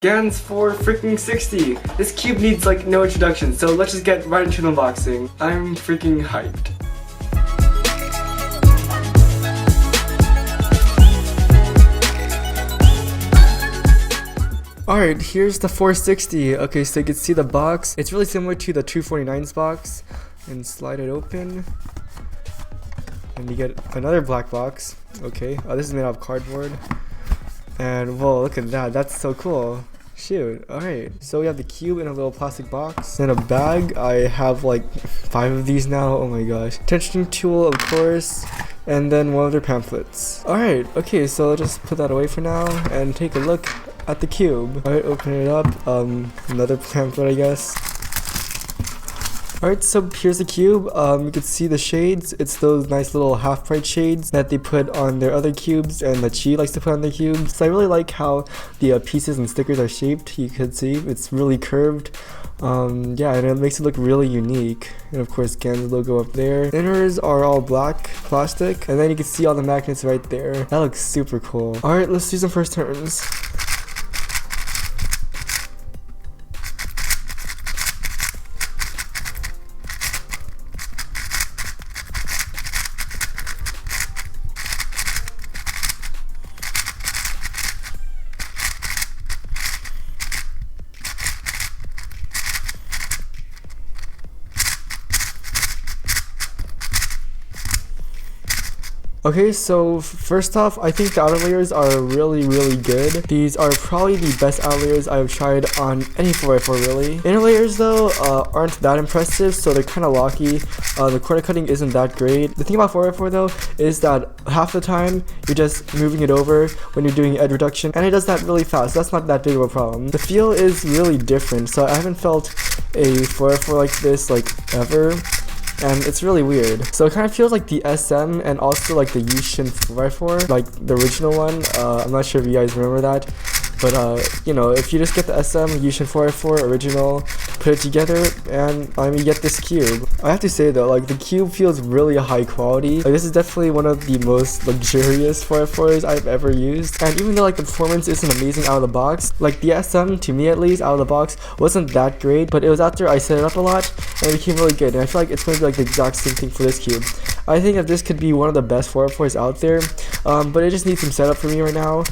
Gans for freaking 60. This cube needs like no introduction, so let's just get right into the unboxing. I'm freaking hyped. Alright, here's the 460. Okay, so you can see the box. It's really similar to the 249's box. And slide it open. And you get another black box. Okay, oh, this is made out of cardboard. And whoa, look at that. That's so cool. Shoot. Alright, so we have the cube in a little plastic box. In a bag, I have like 5 of these now. Oh my gosh. Tensioning tool, of course. And then one of their pamphlets. Alright, okay, so I'll just put that away for now and take a look at the cube. Alright, open it up. Another pamphlet, I guess. Alright, so here's the cube. You can see the shades. It's those nice little half-price shades that they put on their other cubes and that she likes to put on their cubes. So I really like how the pieces and stickers are shaped. You can see it's really curved. Yeah, and it makes it look really unique. And of course, Gans logo up there. Inners are all black plastic, and then you can see all the magnets right there. That looks super cool. Alright, let's do some first turns. Okay, so first off, I think the outer layers are really good. These are probably the best outer layers I've tried on any 4x4 really. Inner layers though aren't that impressive, so they're kind of locky. The corner cutting isn't that great. The thing about 4x4 though is that half the time you're just moving it over when you're doing edge reduction, and it does that really fast. So that's not that big of a problem. The feel is really different, so I haven't felt a 4x4 like this like ever. And it's really weird. So it kind of feels like the SM and also like the Yushin 4x4, like the original one. I'm not sure if you guys remember that. But you know, if you just get the SM, Yushin 4x4 original, put it together, and you get this cube. I have to say though, like the cube feels really high quality. Like this is definitely one of the most luxurious 4x4s I've ever used. And even though like the performance isn't amazing out of the box, like the SM, to me at least, out of the box, wasn't that great. But it was after I set it up a lot, and it became really good. And I feel like it's going to be like the exact same thing for this cube. I think that this could be one of the best 4x4s out there, but it just needs some setup for me right now.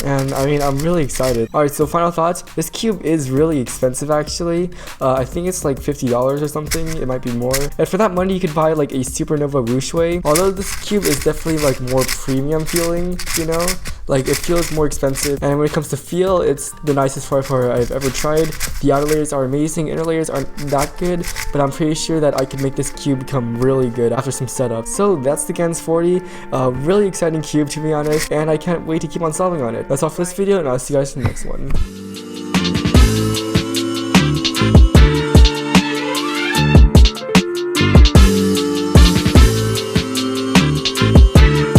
And I mean, I'm really excited. Alright, so final thoughts. This cube is really expensive actually. I think it's like $50 or something. It might be more. And for that money, you could buy like a Supernova Wuxue. Although this cube is definitely like more premium feeling, you know? Like it feels more expensive. And when it comes to feel, it's the nicest 4x4 I've ever tried. The outer layers are amazing. Inner layers aren't that good, but I'm pretty sure that I can make this cube become really good after some setup. So that's the Gans 40. Really exciting cube to be honest. And I can't wait to keep on solving on it. That's all for this video, and I'll see you guys in the next one.